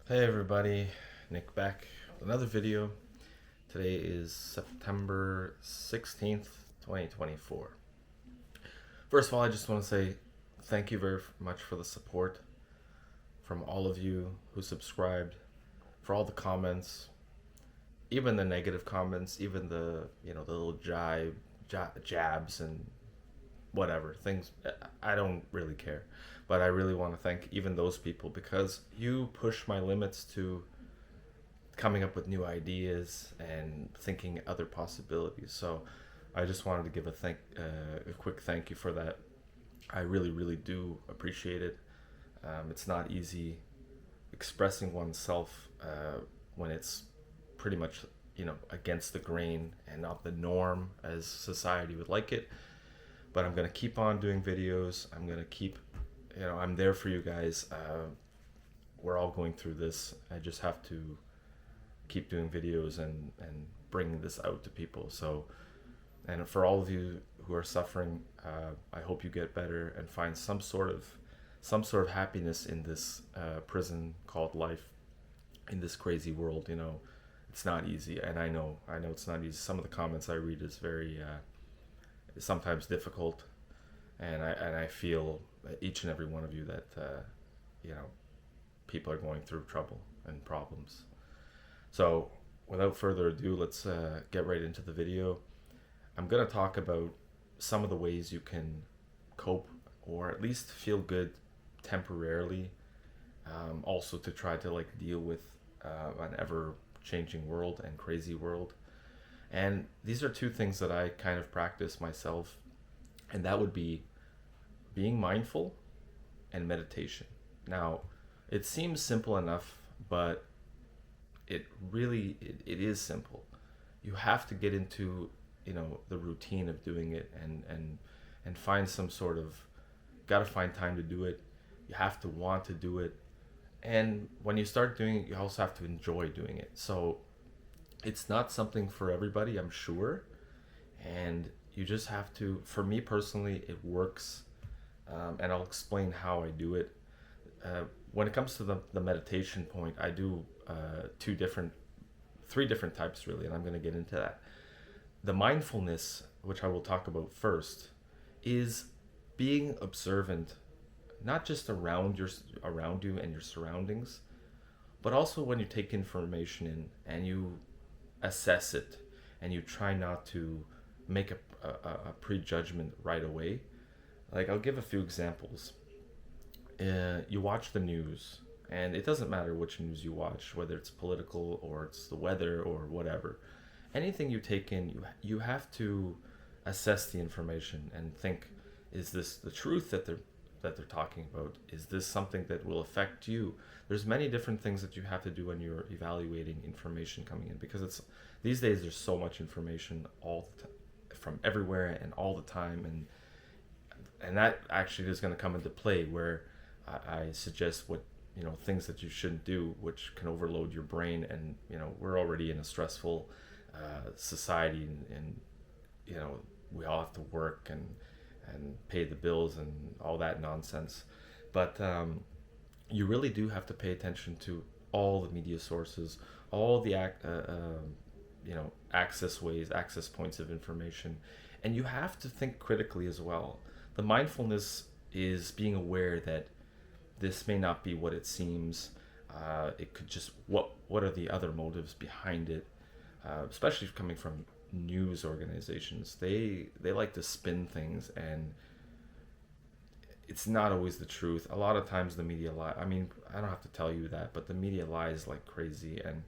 Hey everybody, Nick back with another video. Today is September 16th, 2024. First of all, I just want to say thank you very much for the support from all of you who subscribed, for all the comments, even the negative comments, even the little jabs and whatever things. I don't really care, but I really want to thank even those people because you push my limits to coming up with new ideas and thinking other possibilities. So I just wanted to give a quick thank you for that. I really, really do appreciate it. It's not easy expressing oneself when it's pretty much against the grain and not the norm as society would like it. But I'm gonna keep on doing videos. I'm gonna keep, I'm there for you guys. We're all going through this. I just have to keep doing videos and bringing this out to people. So, and for all of you who are suffering, I hope you get better and find some sort of happiness in this prison called life, in this crazy world. It's not easy, and I know it's not easy. Some of the comments I read is very sometimes difficult, and I feel each and every one of you that people are going through trouble and problems. So without further ado, let's get right into the video. I'm going to talk about some of the ways you can cope or at least feel good temporarily, also to try to deal with an ever changing world and crazy world. And these are two things that I kind of practice myself, and that would be being mindful and meditation. Now, it seems simple enough, but it is simple. You have to get into the routine of doing it and find some sort of, got to find time to do it. You have to want to do it, and when you start doing it, you also have to enjoy doing it. So it's not something for everybody, I'm sure, and you just have to. For me personally, it works, and I'll explain how I do it. When it comes to the meditation point, I do three different types really, and I'm going to get into that. The mindfulness, which I will talk about first, is being observant, not just around you and your surroundings, but also when you take information in and you assess it, and you try not to make a prejudgment right away. Like, I'll give a few examples. You watch the news, and it doesn't matter which news you watch, whether it's political or it's the weather or whatever. Anything you take in, you have to assess the information and think, is this the truth that they're talking about? Is this something that will affect you? There's many different things that you have to do when you're evaluating information coming in, because it's these days there's so much information from everywhere and all the time, and that actually is going to come into play where I suggest what things that you shouldn't do, which can overload your brain. And we're already in a stressful society, and we all have to work and pay the bills and all that nonsense. But you really do have to pay attention to all the media sources, all the access points of information, and you have to think critically as well. The mindfulness is being aware that this may not be what it seems. It could just, what are the other motives behind it? Especially coming from news organizations, they like to spin things, and it's not always the truth. A lot of times the media lie. I mean, I don't have to tell you that, but the media lies like crazy, and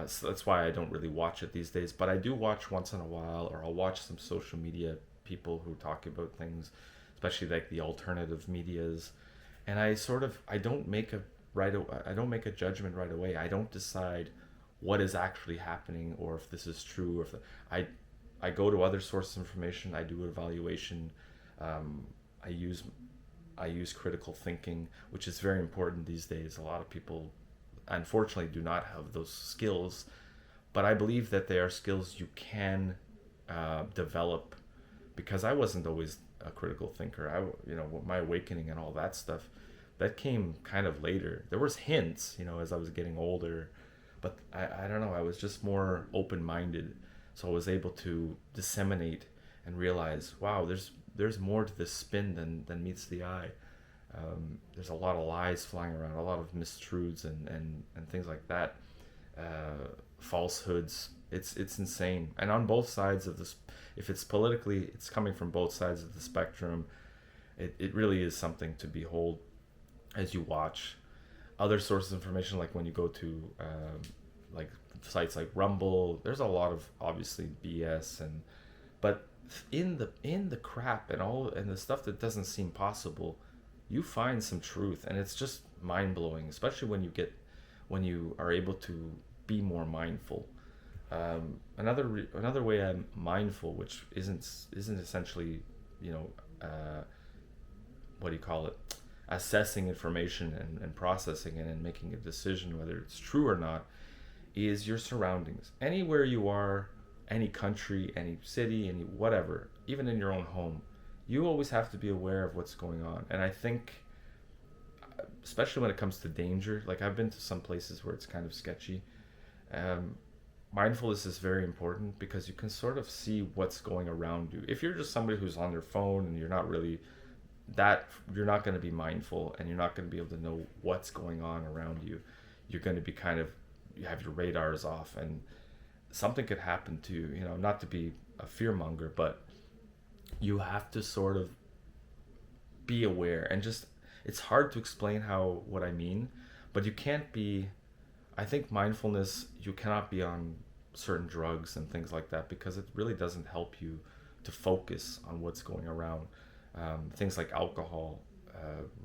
so that's why I don't really watch it these days. But I do watch once in a while, or I'll watch some social media people who talk about things, especially like the alternative medias. And I don't make a judgment right away. I don't decide what is actually happening, or if this is true, or if I go to other sources of information. I do an evaluation. I use critical thinking, which is very important these days. A lot of people, unfortunately, do not have those skills, but I believe that they are skills you can develop, because I wasn't always a critical thinker. My awakening and all that stuff that came kind of later. There was hints, as I was getting older, but I don't know, I was just more open-minded. So I was able to disseminate and realize, wow, there's more to this spin than meets the eye. There's a lot of lies flying around, a lot of mistruths and things like that, falsehoods. It's insane. And on both sides of this, if it's politically, it's coming from both sides of the spectrum. It really is something to behold as you watch other sources of information, like when you go to like sites like Rumble. There's a lot of obviously BS, but in the crap and the stuff that doesn't seem possible, you find some truth, and it's just mind-blowing, especially when you are able to be more mindful. Another way I'm mindful, which isn't essentially, what do you call it, assessing information and processing it and making a decision whether it's true or not, is your surroundings. Anywhere you are, any country, any city, any whatever, even in your own home, you always have to be aware of what's going on. And I think, especially when it comes to danger, like I've been to some places where it's kind of sketchy. Mindfulness is very important because you can sort of see what's going around you. If you're just somebody who's on their phone and you're not really you're not going to be mindful, and you're not going to be able to know what's going on around you. You're going to be you have your radars off, and something could happen to you. Not to be a fearmonger, but you have to sort of be aware. And just, it's hard to explain what I mean, but you can't be, I think mindfulness, you cannot be on certain drugs and things like that, because it really doesn't help you to focus on what's going around. Things like alcohol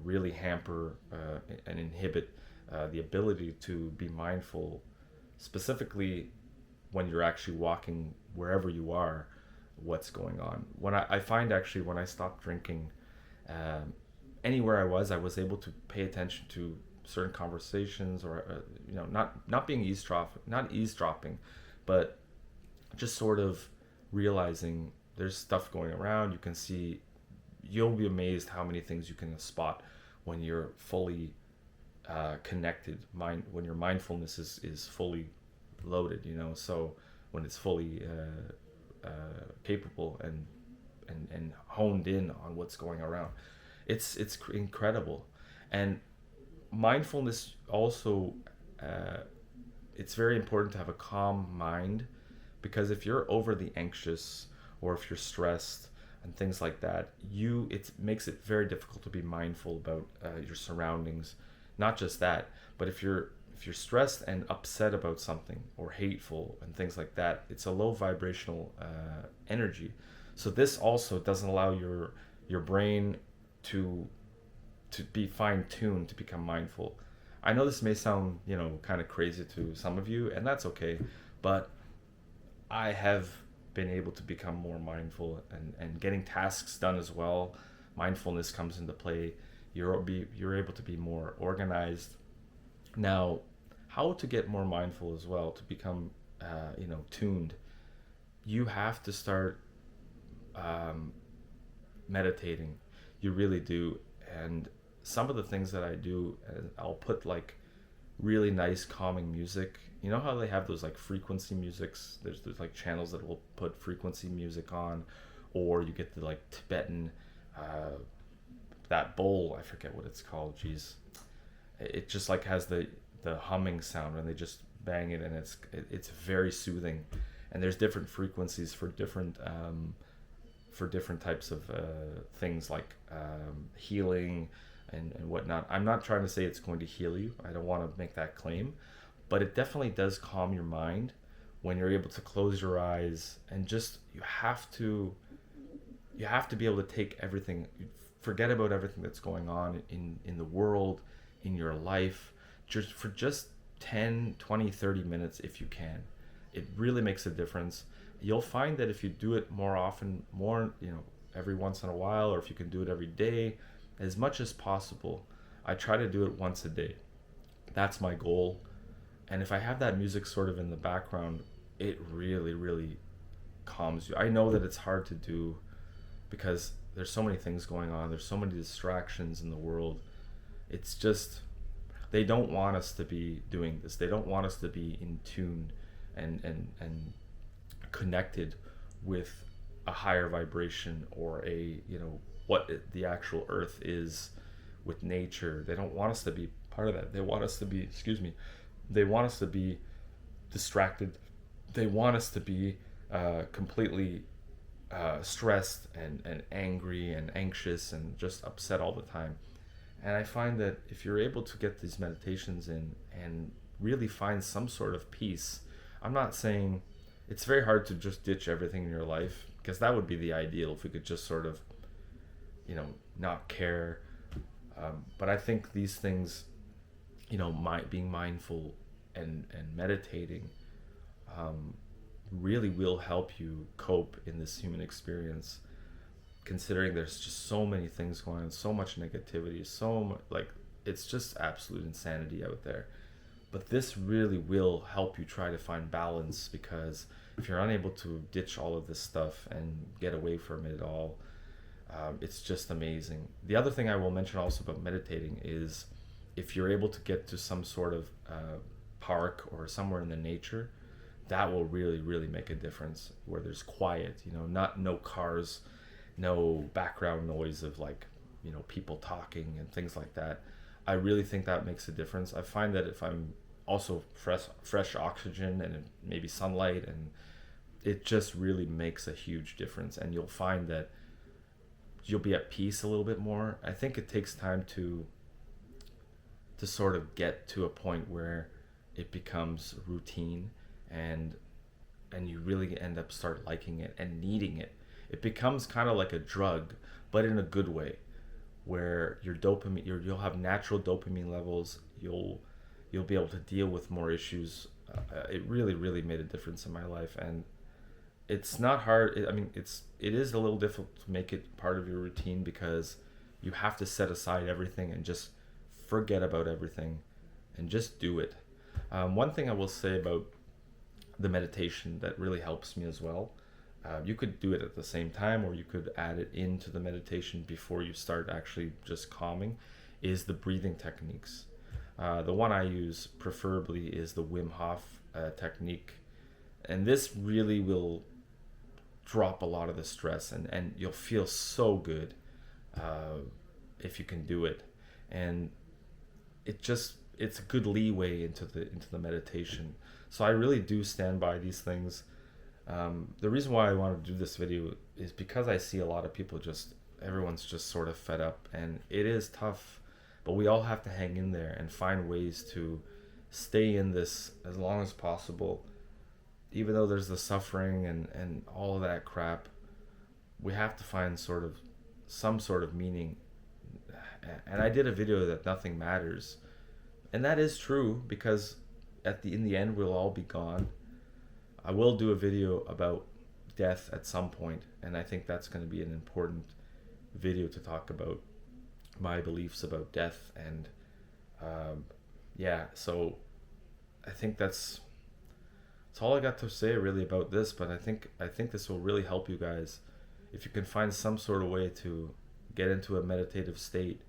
really hamper and inhibit the ability to be mindful, specifically when you're actually walking wherever you are, what's going on. When I find actually when I stopped drinking, anywhere I was able to pay attention to certain conversations, or not being eavesdropping, but just sort of realizing there's stuff going around. You can see, you'll be amazed how many things you can spot when you're fully connected. When your mindfulness is fully loaded, so when it's fully capable and honed in on what's going around, it's incredible. And mindfulness also, it's very important to have a calm mind, because if you're overly anxious or if you're stressed and things like that, it makes it very difficult to be mindful about your surroundings. Not just that, but if you're stressed and upset about something, or hateful and things like that, it's a low vibrational energy. So this also doesn't allow your brain to be fine-tuned to become mindful. I know this may sound kind of crazy to some of you, and that's okay, but I have been able to become more mindful and getting tasks done as well. Mindfulness comes into play. You're able to be more organized. Now, how to get more mindful as well, to become tuned? You have to start meditating. You really do. And some of the things that I do, I'll put like really nice calming music. You know how they have those like frequency musics? There's like channels that will put frequency music on, or you get the like Tibetan, that bowl, I forget what it's called. Geez, it just like has the humming sound, and they just bang it, and it's very soothing. And there's different frequencies for different types of things like healing and whatnot. I'm not trying to say it's going to heal you. I don't want to make that claim, but it definitely does calm your mind when you're able to close your eyes, and just you have to be able to take everything, forget about everything that's going on in the world, in your life, just for 10, 20, 30 minutes if you can. It really makes a difference. You'll find that if you do it more often, every once in a while, or if you can do it every day, as much as possible. I try to do it once a day. That's my goal. And if I have that music sort of in the background, it really, really calms you. I know that it's hard to do because there's so many things going on. There's so many distractions in the world. It's just, they don't want us to be doing this. They don't want us to be in tune and connected with a higher vibration, or a, what the actual earth is with nature. They don't want us to be part of that. They want us to be, they want us to be distracted. They want us to be completely stressed and angry and anxious and just upset all the time. And I find that if you're able to get these meditations in and really find some sort of peace, I'm not saying it's very hard to just ditch everything in your life, because that would be the ideal, if we could just sort of, not care. But I think these things, being mindful and meditating, really will help you cope in this human experience, considering there's just so many things going on, so much negativity, it's just absolute insanity out there. But this really will help you try to find balance, because if you're unable to ditch all of this stuff and get away from it all, it's just amazing. The other thing I will mention also about meditating is, if you're able to get to some sort of park or somewhere in the nature, that will really, really make a difference, where there's quiet, no cars, no background noise of people talking and things like that. I really think that makes a difference. I find that if I'm also fresh oxygen and maybe sunlight, and it just really makes a huge difference, and you'll find that you'll be at peace a little bit more. I think it takes time to sort of get to a point where it becomes routine, and you really end up start liking it and needing it. It becomes kind of like a drug, but in a good way, where your dopamine, you'll have natural dopamine levels. You'll be able to deal with more issues. It really, really made a difference in my life, and it's not hard. It is a little difficult to make it part of your routine, because you have to set aside everything and just forget about everything and just do it. One thing I will say about the meditation that really helps me as well, you could do it at the same time, or you could add it into the meditation before you start actually just calming, is the breathing techniques. The one I use preferably is the Wim Hof technique, and this really will drop a lot of the stress, and you'll feel so good if you can do it. And it's a good leeway into the meditation. So I really do stand by these things. The reason why I wanted to do this video is because I see a lot of people everyone's just sort of fed up, and it is tough, but we all have to hang in there and find ways to stay in this as long as possible. Even though there's the suffering and all of that crap, we have to find some sort of meaning. And I did a video that nothing matters, and that is true, because in the end we'll all be gone. I will do a video about death at some point, and I think that's going to be an important video to talk about my beliefs about death. And so I think that's all I got to say really about this. But I think this will really help you guys if you can find some sort of way to get into a meditative state.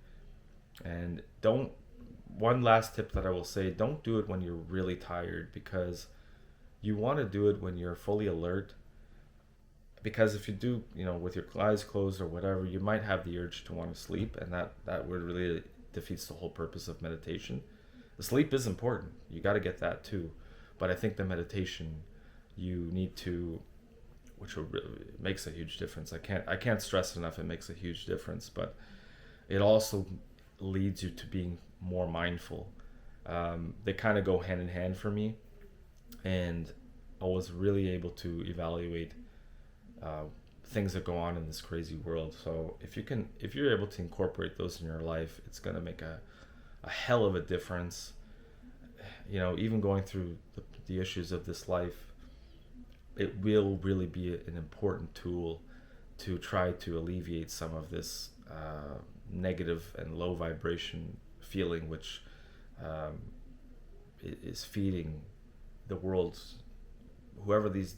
And one last tip that I will say, don't do it when you're really tired, because you want to do it when you're fully alert. Because if you do, with your eyes closed or whatever, you might have the urge to want to sleep, and that would really defeats the whole purpose of meditation. The sleep is important. You got to get that too. But I think the meditation, you need to, which makes a huge difference. I can't stress enough, it makes a huge difference. But it also leads you to being more mindful. They kind of go hand in hand for me, and I was really able to evaluate things that go on in this crazy world. So if you're able to incorporate those in your life, it's going to make a hell of a difference. Even going through the issues of this life, it will really be an important tool to try to alleviate some of this negative and low vibration feeling, which is feeding the world's, whoever these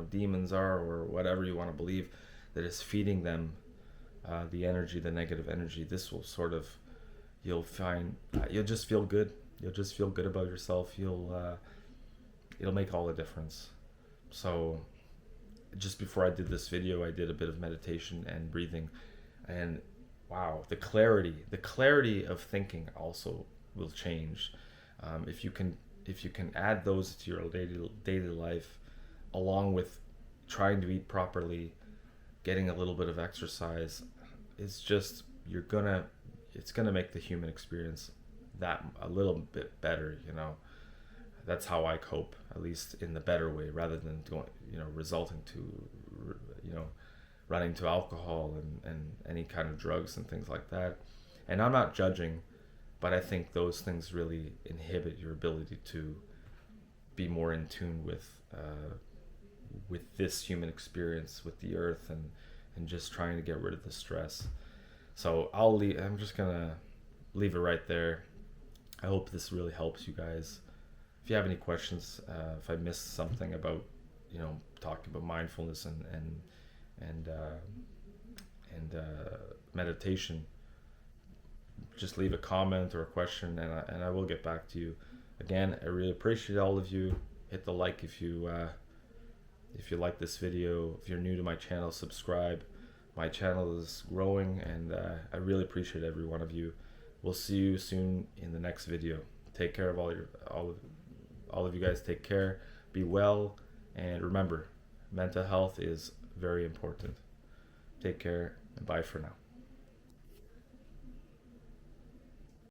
demons are, or whatever you want to believe, that is feeding them the energy, the negative energy. This will sort of you'll find you'll just feel good. You'll just feel good about yourself. It'll make all the difference. So just before I did this video, I did a bit of meditation and breathing, and wow, the clarity of thinking also will change. If you can add those to your daily life, along with trying to eat properly, getting a little bit of exercise, it's just it's gonna make the human experience that a little bit better. That's how I cope, at least in the better way, rather than resulting to running to alcohol and any kind of drugs and things like that. And I'm not judging, but I think those things really inhibit your ability to be more in tune with this human experience, with the earth, and just trying to get rid of the stress. So I'm just gonna leave it right there. I hope this really helps you guys. If you have any questions, if I missed something about talking about mindfulness and meditation, just leave a comment or a question, and I will get back to you. Again, I really appreciate all of you. Hit the like if you like this video. If you're new to my channel, subscribe. My channel is growing, and I really appreciate every one of you. We'll see you soon in the next video. Take care of all of you guys. Take care. Be well, and remember, mental health is very important. Take care, and bye for now.